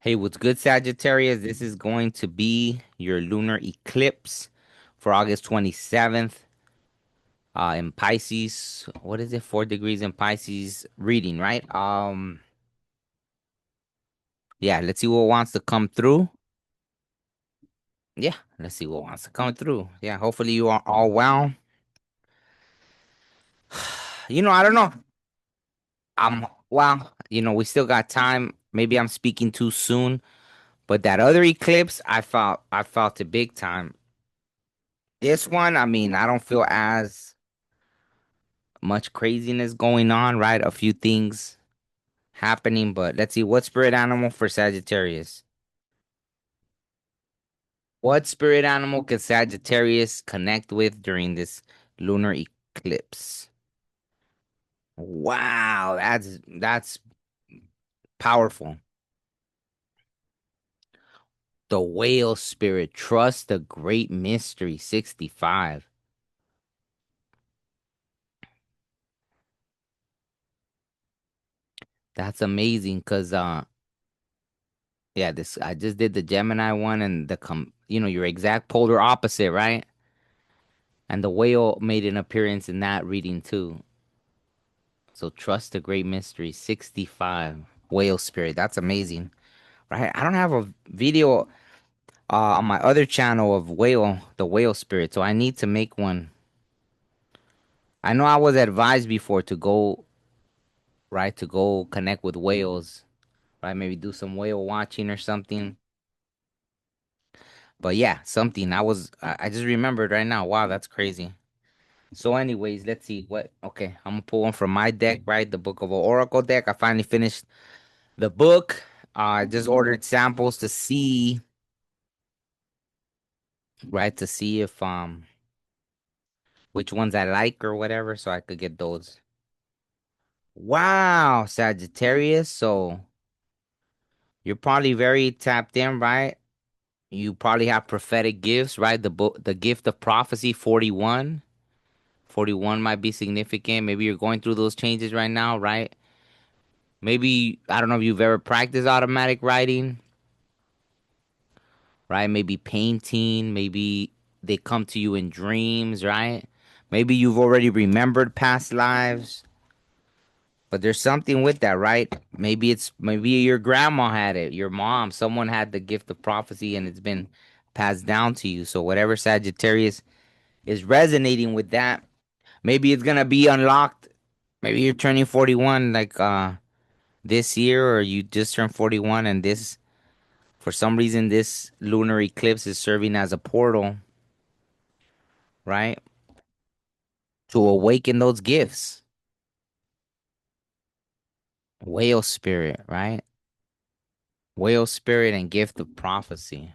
Hey, what's good, Sagittarius? This is going to be your lunar eclipse for August 27th in Pisces. What is it? 4 degrees in Pisces reading, right? Yeah, let's see what wants to come through. Yeah, let's see what wants to come through. Yeah, hopefully you are all well. I don't know. We still got time. Maybe I'm speaking too soon, but that other eclipse, I felt it big time. This one, I mean, I don't feel as much craziness going on, right? A few things happening, but let's see what spirit animal for Sagittarius. What spirit animal can Sagittarius connect with during this lunar eclipse? Wow, that's powerful. The whale spirit, trust the great mystery, 65. That's amazing because yeah, this I just did the Gemini one and your exact polar opposite, right? And the whale made an appearance in that reading too. So trust the great mystery. 65. Whale spirit. That's amazing. Right? I don't have a video on my other channel of the whale spirit. So I need to make one. I know I was advised before to go, right, to go connect with whales, right? Maybe do some whale watching or something. But yeah, something. I just remembered right now. Wow, that's crazy. So, anyways, let's see what. Okay, I'm gonna pull one from my deck, right? The Book of Oracle deck. I finally finished the book. I just ordered samples to see, right, to see if which ones I like or whatever, so I could get those. Wow, Sagittarius. So you're probably very tapped in, right? You probably have prophetic gifts, right? The gift of prophecy, 41. 41 might be significant. Maybe you're going through those changes right now, right? Maybe I don't know if you've ever practiced automatic writing, right? Maybe painting, maybe they come to you in dreams, right? Maybe you've already remembered past lives, but there's something with that, right? Maybe your grandma had it, your mom, someone had the gift of prophecy and it's been passed down to you. So whatever Sagittarius is resonating with that, maybe it's gonna be unlocked. Maybe you're turning 41 like this year or you just turned 41 and this for some reason this lunar eclipse is serving as a portal, right? To awaken those gifts. Whale spirit, right? Whale spirit and gift of prophecy.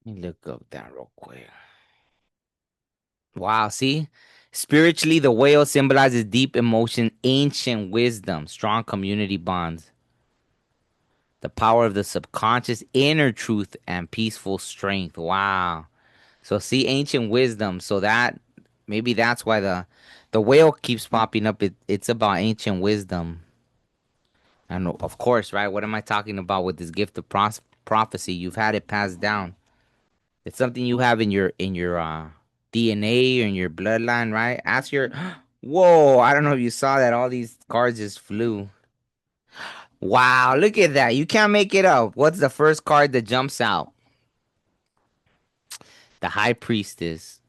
Let me look up that real quick. Wow, see? Spiritually, the whale symbolizes deep emotion, ancient wisdom, strong community bonds, the power of the subconscious, inner truth, and peaceful strength. Wow. So see ancient wisdom. So that maybe that's why the whale keeps popping up. It's about ancient wisdom. And of course, right? What am I talking about with this gift of prophecy? You've had it passed down. It's something you have in your DNA or in your bloodline, right? Ask your Whoa, I don't know if you saw that. All these cards just flew. Wow, look at that. You can't make it up. What's the first card that jumps out? The High Priestess.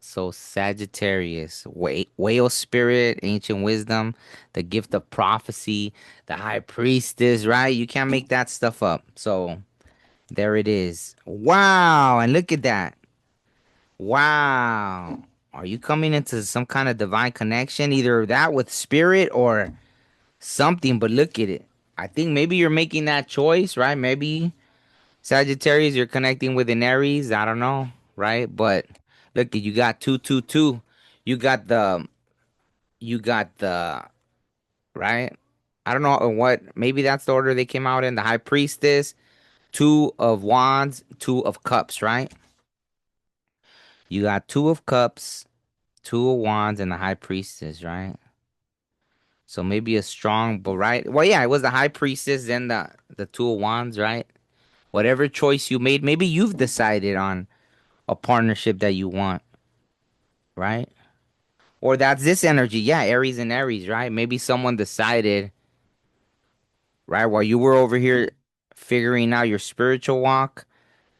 So Sagittarius, whale spirit, ancient wisdom, the gift of prophecy, the high priestess, right? You can't make that stuff up. So there it is. Wow, and look at that. Wow. Are you coming into some kind of divine connection? Either that with spirit or something, but look at it. I think maybe you're making that choice, right? Maybe Sagittarius, you're connecting with an Aries. I don't know, right? But look, you got 222. You got the right. I don't know what. Maybe that's the order they came out in. The High Priestess, Two of Wands, Two of Cups, right? You got Two of Cups, Two of Wands, and the High Priestess, right? So maybe a strong, but right. Well, yeah, it was the high priestess, then the two of wands, right? Whatever choice you made, maybe you've decided on a partnership that you want, right? Or that's this energy, yeah, Aries and Aries, right? Maybe someone decided, right, while you were over here figuring out your spiritual walk,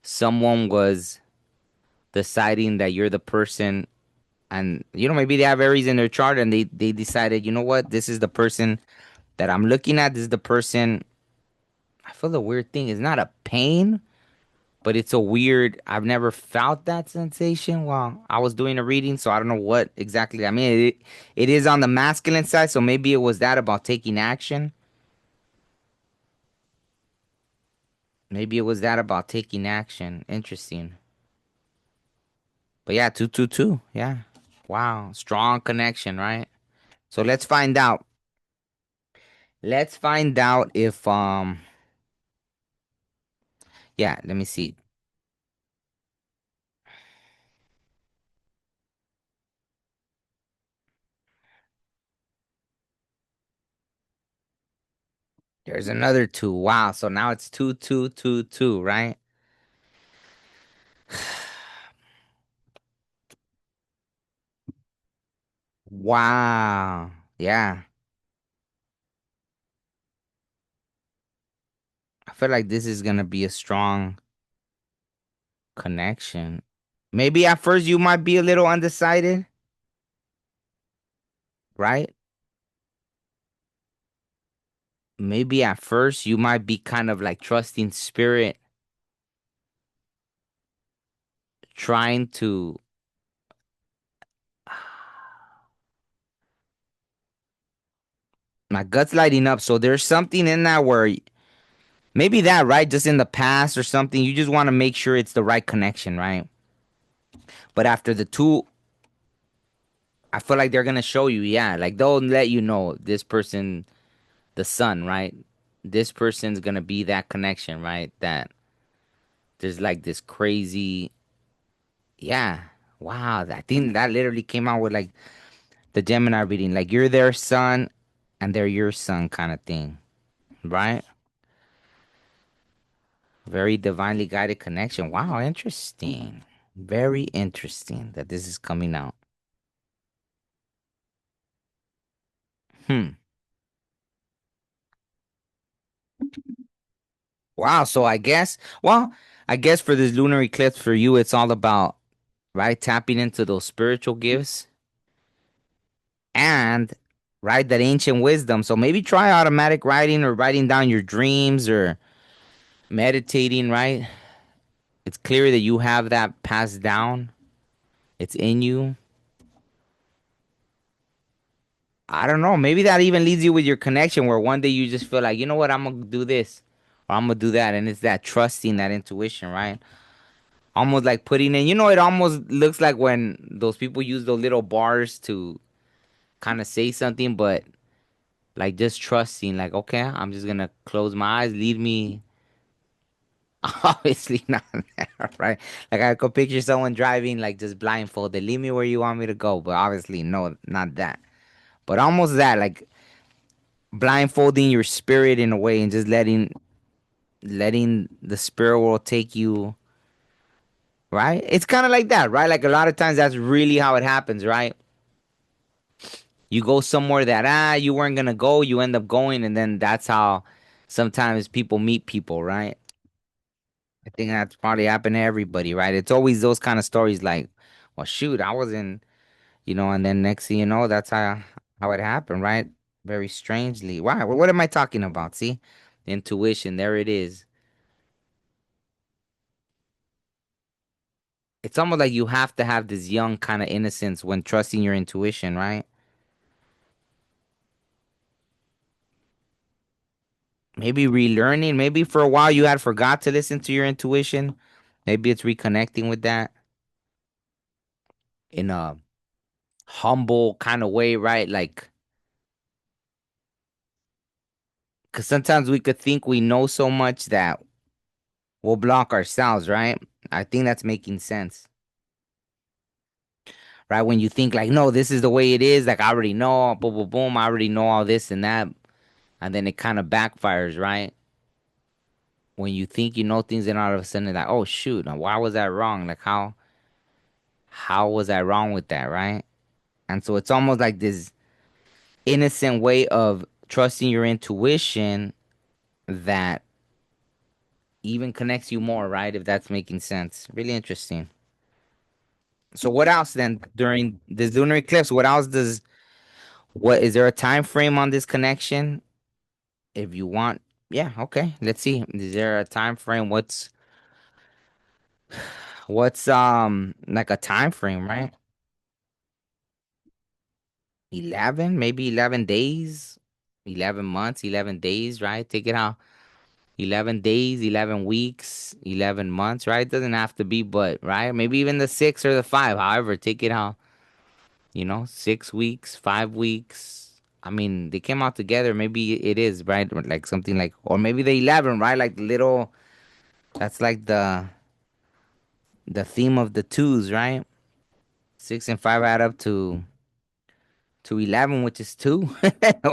someone was deciding that you're the person, and maybe they have Aries in their chart, and they decided, you know what, this is the person that I'm looking at. This is the person. I feel the weird thing is not a pain, but it's a weird. I've never felt that sensation while I was doing a reading, so I don't know what exactly. I mean, it is on the masculine side, so maybe it was that about taking action. Maybe it was that about taking action. Interesting. But yeah, 222. Yeah. Wow. Strong connection, right? So let's find out. Let's find out if yeah, let me see. There's another two. Wow. So now it's 2222, right? Wow. Yeah. I feel like this is gonna be a strong connection. Maybe at first you might be a little undecided, right? Maybe at first you might be kind of like trusting spirit, trying to. My gut's lighting up. So there's something in that where maybe that, right? Just in the past or something, you just want to make sure it's the right connection, right? But after the two, I feel like they're gonna show you, yeah, like they'll let you know this person, the sun, right? This person's gonna be that connection, right? That there's like this crazy, yeah, wow. I think that literally came out with like the Gemini reading, like you're their son and they're your son kind of thing, right? Very divinely guided connection. Wow, interesting. Very interesting that this is coming out. Hmm. Wow. So I guess for this lunar eclipse for you, it's all about, right, tapping into those spiritual gifts and, right, that ancient wisdom. So maybe try automatic writing or writing down your dreams or meditating, right? It's clear that you have that passed down. It's in you. I don't know. Maybe that even leads you with your connection where one day you just feel like, you know what, I'm gonna do this or I'm gonna do that. And it's that trusting, that intuition, right? Almost like putting in, it almost looks like when those people use those little bars to kind of say something, but like just trusting, like, okay, I'm just gonna close my eyes, lead me. Obviously not that, right? Like I could picture someone driving like just blindfolded, lead me where you want me to go, but obviously no, not that. But almost that, like blindfolding your spirit in a way and just letting the spirit world take you, right? It's kind of like that, right? Like a lot of times that's really how it happens, right? You go somewhere that you weren't gonna go, you end up going, and then that's how sometimes people meet people, right? I think that's probably happened to everybody, right? It's always those kind of stories like, well, shoot, I was in, and then next thing you know, that's how it happened, right? Very strangely. Why? What am I talking about? See, intuition. There it is. It's almost like you have to have this young kind of innocence when trusting your intuition, right? Maybe relearning. Maybe for a while you had forgot to listen to your intuition. Maybe it's reconnecting with that in a humble kind of way, right? Like, because sometimes we could think we know so much that we'll block ourselves, right? I think that's making sense. right? When you think like, no, this is the way it is, like I already know, boom, boom, boom, I already know all this and that, and then it kind of backfires, right? When you think you know things, then all of a sudden, like, oh shoot, now why was that wrong? Like how was I wrong with that, right? And so it's almost like this innocent way of trusting your intuition that even connects you more, right? If that's making sense. Really interesting. So what else then during this lunar eclipse? What else does what is there a time frame on this connection? If you want, yeah, okay. Let's see. Is there a time frame? What's like a time frame, right? 11, maybe 11 days, 11 months, 11 days, right? Take it out. 11 days, 11 weeks, 11 months, right? It doesn't have to be, but, right? Maybe even the six or the five. However, take it out, 6 weeks, 5 weeks. I mean, they came out together. Maybe it is, right? Or like something like, or maybe the 11, right? Like little, that's like the theme of the twos, right? Six and five add up to 11, which is two.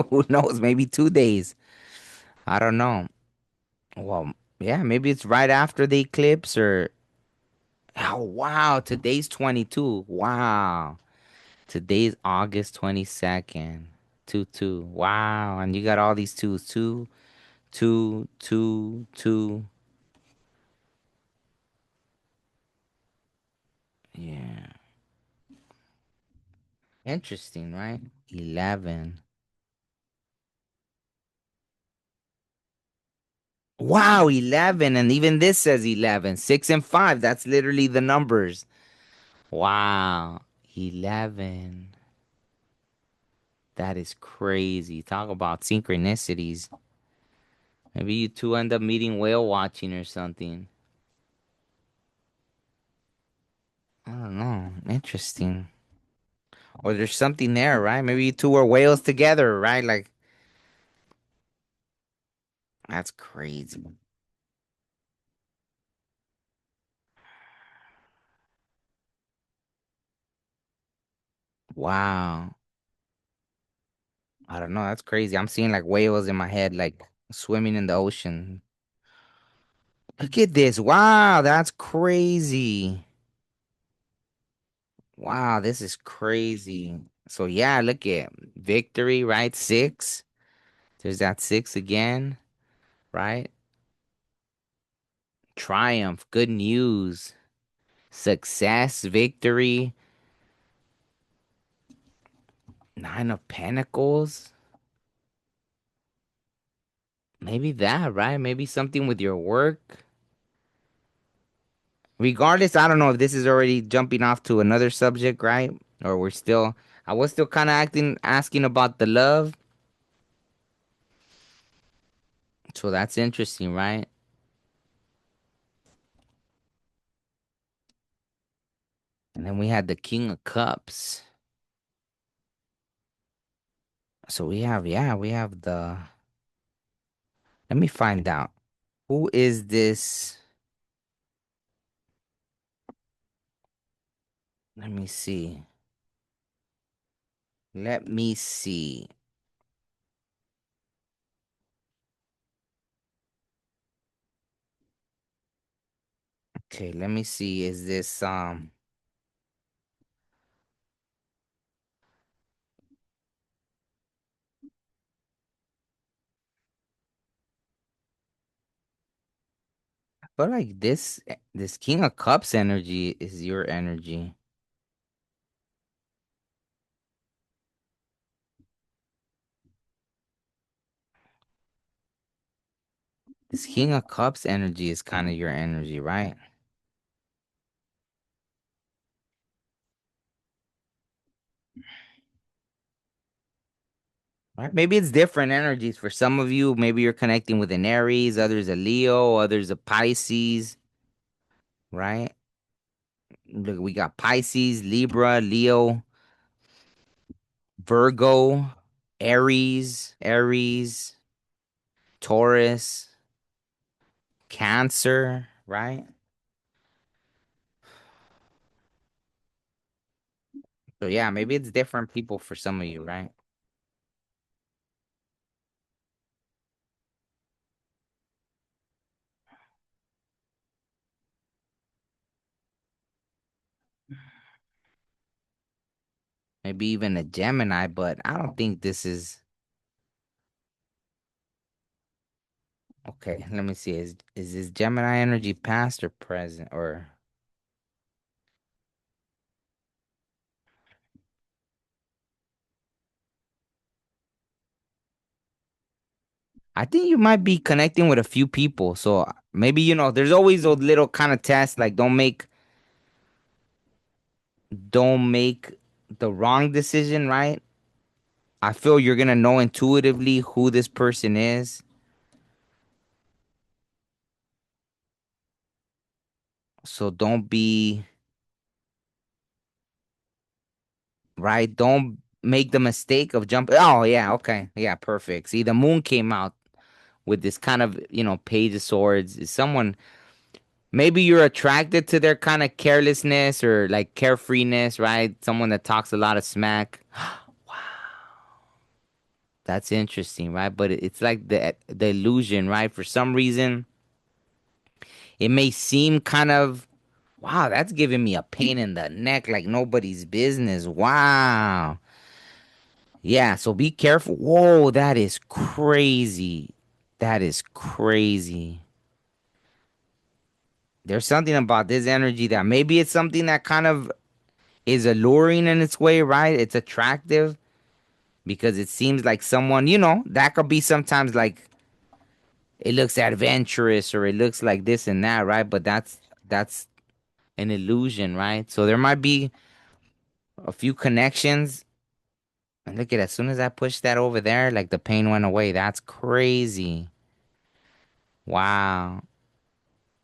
Who knows? Maybe 2 days. I don't know. Well, yeah, maybe it's right after the eclipse or oh wow, today's 22. Wow. Today's August 22nd. 2 2. Wow. And you got all these twos. Two, two, two, two. Yeah. Interesting, right? 11. Wow, 11. And even this says 11. Six and five. That's literally the numbers. Wow. 11. That is crazy. Talk about synchronicities. Maybe you two end up meeting whale watching or something. I don't know. Interesting. Or there's something there, right? Maybe you two were whales together, right? Like, that's crazy. Wow. I don't know. That's crazy. I'm seeing like whales in my head, like swimming in the ocean. Look at this. Wow. That's crazy. Wow. This is crazy. So, yeah, look at victory, right? Six. There's that six again, right? Triumph, good news, success, victory, Nine of Pentacles. Maybe that, right? Maybe something with your work. Regardless, I don't know if this is already jumping off to another subject, right? Or I was still kind of asking about the love. So that's interesting, right? And then we had the King of Cups. So we have let me find out. Who is this? Let me see. Let me see. Okay, let me see. Is this but like this King of Cups energy is your energy. This King of Cups energy is kind of your energy, right? Right? Maybe it's different energies for some of you. Maybe you're connecting with an Aries, others a Leo, others a Pisces, right? Look, we got Pisces, Libra, Leo, Virgo, Aries, Taurus, Cancer, right? So yeah, maybe it's different people for some of you, right? Maybe even a Gemini, but I don't think this is okay. Let me see. Is this Gemini energy past or present? Or I think you might be connecting with a few people. So maybe there's always those little kind of tests like don't make the wrong decision, right? I feel you're gonna know intuitively who this person is. So don't be right. Don't make the mistake of jumping. Oh yeah, okay. Yeah, perfect. See, the moon came out with this kind of, page of swords. Is someone maybe you're attracted to their kind of carelessness or like carefreeness, right? Someone that talks a lot of smack. That's interesting, right? But it's like the illusion, right? For some reason, it may seem kind of wow, that's giving me a pain in the neck like nobody's business. Wow. Yeah, so be careful. Whoa, that is crazy. That is crazy. There's something about this energy that maybe it's something that kind of is alluring in its way, right? It's attractive because it seems like someone, that could be sometimes like it looks adventurous or it looks like this and that, right? But that's an illusion, right? So there might be a few connections. And look at it, as soon as I pushed that over there, like the pain went away. That's crazy. Wow.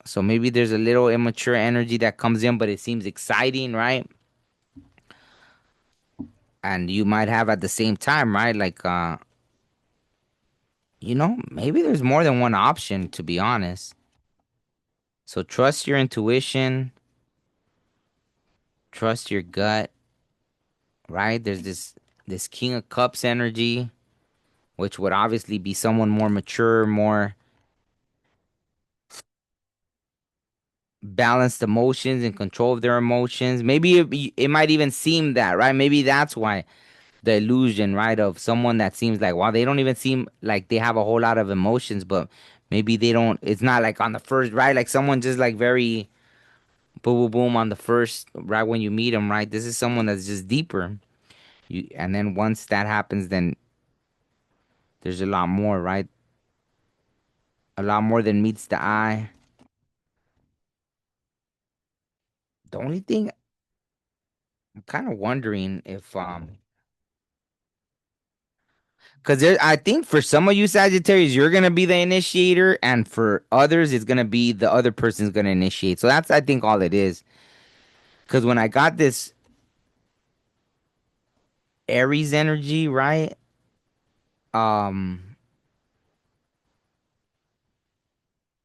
So maybe there's a little immature energy that comes in, but it seems exciting, right? And you might have at the same time, right? Like maybe there's more than one option, to be honest. So trust your intuition, trust your gut, right? There's this King of Cups energy, which would obviously be someone more mature, more balanced emotions and control of their emotions. Maybe it might even seem that, right? Maybe that's why the illusion, right, of someone that seems like, wow, they don't even seem like they have a whole lot of emotions, but maybe they don't. It's not like on the first, right? Like someone just like very boom, boom, boom on the first, right when you meet them, right? This is someone that's just deeper. And then once that happens, then there's a lot more, right? A lot more than meets the eye. The only thing I'm kind of wondering if because I think for some of you Sagittarius, you're gonna be the initiator, and for others, it's gonna be the other person's gonna initiate. So that's I think all it is. Because when I got this Aries energy, right? Um,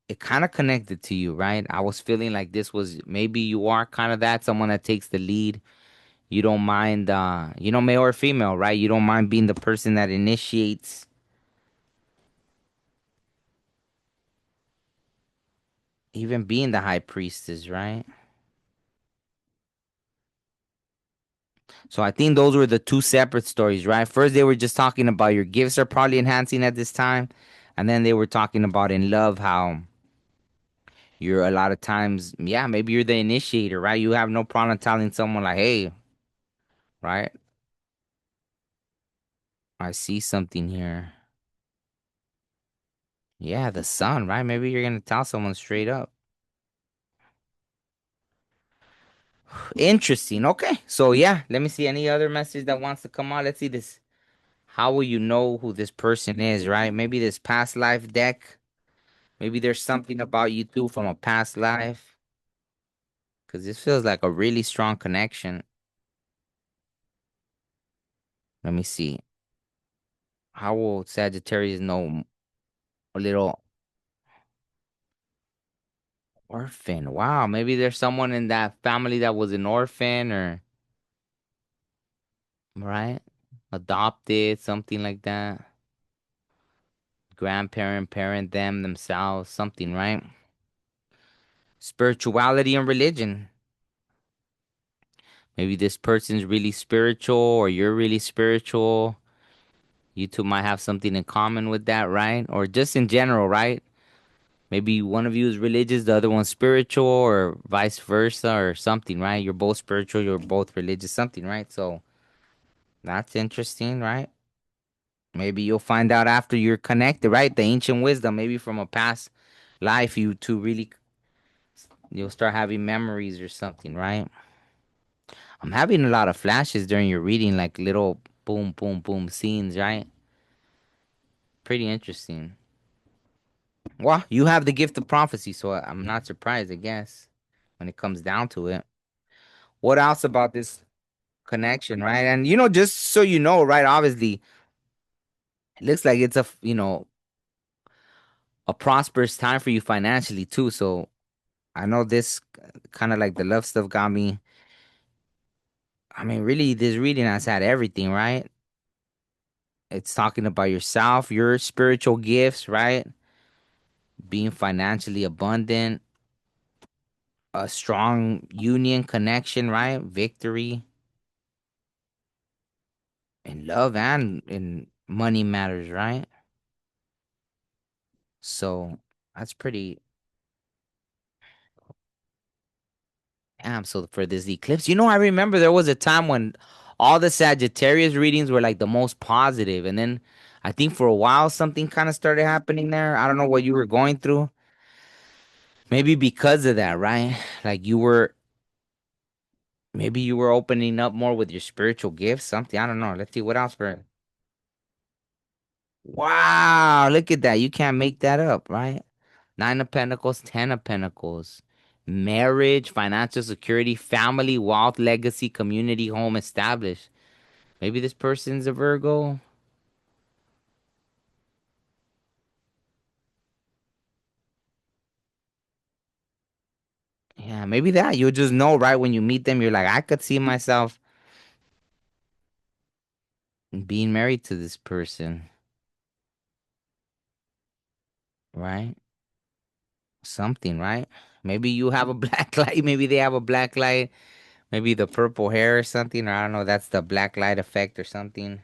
it kind of connected to you, right? I was feeling like this was maybe you are kind of that someone that takes the lead. You don't mind, male or female, right? You don't mind being the person that initiates, even being the high priestess, right? So I think those were the two separate stories, right? First, they were just talking about your gifts are probably enhancing at this time. And then they were talking about in love how you're a lot of times, yeah, maybe you're the initiator, right? You have no problem telling someone, like, hey, right? I see something here. Yeah, the sun, right? Maybe you're going to tell someone straight up. Interesting. Okay. So, yeah, let me see any other message that wants to come out. Let's see this. How will you know who this person is, right? Maybe this past life deck. Maybe there's something about you too from a past life. Because this feels like a really strong connection. Let me see. How will Sagittarius know a little orphan? Wow, maybe there's someone in that family that was an orphan or right? Adopted, something like that. Grandparent, parent, them, themselves, something, right? Spirituality and religion. Maybe this person's really spiritual or you're really spiritual. You two might have something in common with that, right? Or just in general, right? Maybe one of you is religious, the other one's spiritual, or vice versa, or something, right? You're both spiritual, you're both religious, something, right? So that's interesting, right? Maybe you'll find out after you're connected, right? The ancient wisdom, maybe from a past life, you two really, you'll start having memories or something, right? I'm having a lot of flashes during your reading, like little boom, boom, boom scenes, right? Pretty interesting. Well, you have the gift of prophecy, so I'm not surprised, I guess, when it comes down to it. What else about this connection, right? And just so you know, right? Obviously, it looks like it's a prosperous time for you financially too. So I know this kind of like the love stuff got me. I mean, really, this reading has had everything, right? It's talking about yourself, your spiritual gifts, right? Being financially abundant, a strong union connection, right? Victory in love and in money matters, right? So that's pretty. Damn, so for this eclipse, I remember there was a time when all the Sagittarius readings were like the most positive, and then I think for a while something kind of started happening there. I don't know what you were going through. Maybe because of that, right? Like maybe you were opening up more with your spiritual gifts, something. I don't know. Let's see what else for. Wow, look at that. You can't make that up, right? Nine of Pentacles, Ten of Pentacles. Marriage, financial security, family, wealth, legacy, community, home established. Maybe this person's a Virgo. Yeah, maybe that. You'll just know right when you meet them. You're like, I could see myself being married to this person, right? Something, right? Maybe you have a black light. Maybe they have a black light. Maybe the purple hair or something. Or I don't know. That's the black light effect or something.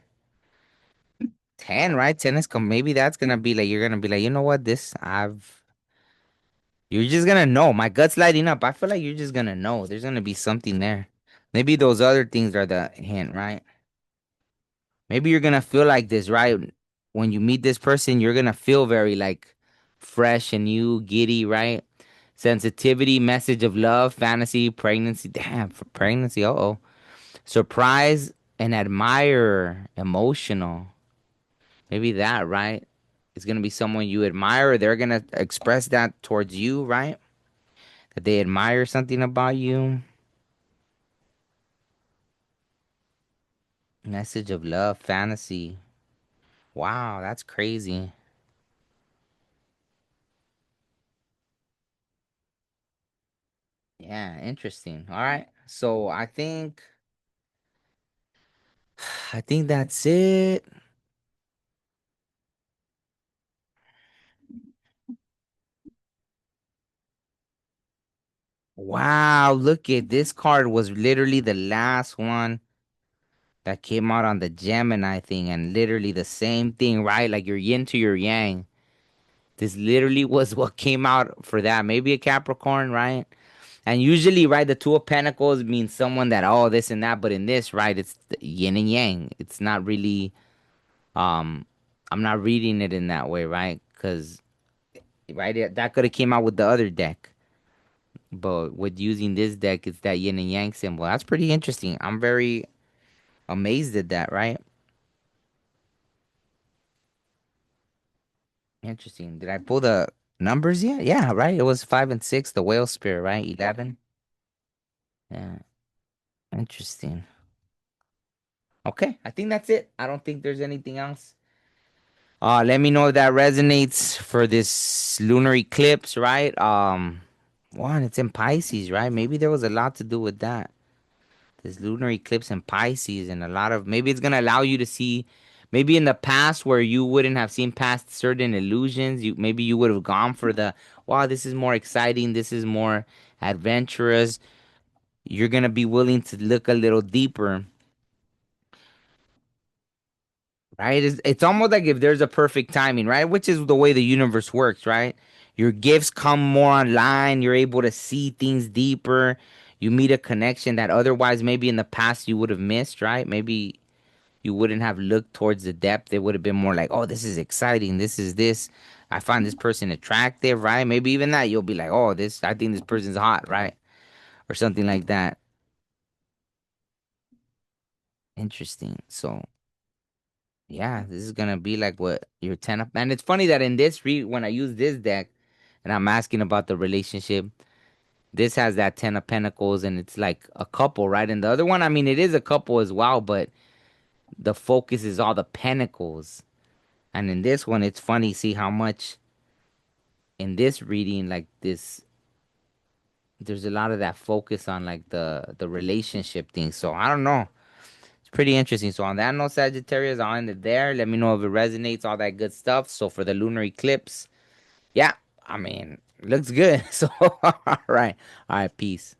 10, right? 10 is maybe that's gonna be like you're gonna be like, you know what? You're just gonna know. My gut's lighting up. I feel like you're just gonna know. There's gonna be something there. Maybe those other things are the hint, right? Maybe you're gonna feel like this, right? When you meet this person, you're gonna feel very like fresh and new, giddy, right? Sensitivity, message of love, fantasy, pregnancy. Damn, for pregnancy, uh-oh. Surprise and admire, emotional. Maybe that, right? It's gonna be someone you admire, or they're gonna express that towards you, right? That they admire something about you. Message of love, fantasy. Wow, that's crazy. Yeah, interesting. All right. So I think that's it. Wow, look at this card was literally the last one that came out on the Gemini thing and literally the same thing, right? Like your yin to your yang. This literally was what came out for that. Maybe a Capricorn, right? And usually, right, the Two of Pentacles means someone that, oh, this and that, but in this, right, it's the yin and yang. It's not really um I'm not reading it in that way, right? Because right, that could have came out with the other deck. But with using this deck, it's that yin and yang symbol. That's pretty interesting. I'm very amazed at that, right? Interesting. Did I pull the numbers yet? Yeah, right. It was 5 and 6, the whale spirit, right? 11. Yeah. Interesting. Okay, I think that's it. I don't think there's anything else. Let me know if that resonates for this lunar eclipse, right? One, it's in Pisces, right? Maybe there was a lot to do with that. This lunar eclipse in Pisces, and a lot of maybe it's gonna allow you to see, maybe in the past where you wouldn't have seen past certain illusions, you maybe you would have gone for the, wow, this is more exciting, this is more adventurous. You're gonna be willing to look a little deeper, right? It's almost like if there's a perfect timing, right? Which is the way the universe works, right? Your gifts come more online, you're able to see things deeper. You meet a connection that otherwise maybe in the past you would have missed, right? Maybe you wouldn't have looked towards the depth. It would have been more like, oh, this is exciting. This is this. I find this person attractive, right? Maybe even that you'll be like, oh, this, I think this person's hot, right? Or something like that. Interesting. So, yeah, this is gonna be like what your ten of, and it's funny that in this read when I use this deck and I'm asking about the relationship, this has that ten of pentacles and it's like a couple, right? And the other one, I mean, it is a couple as well, but the focus is all the pentacles. And in this one, it's funny see how much in this reading, like this, there's a lot of that focus on like the relationship thing. So I don't know. It's pretty interesting. So on that note, Sagittarius, I'll end it there. Let me know if it resonates, all that good stuff. So for the lunar eclipse, yeah, I mean, looks good. So all right, peace.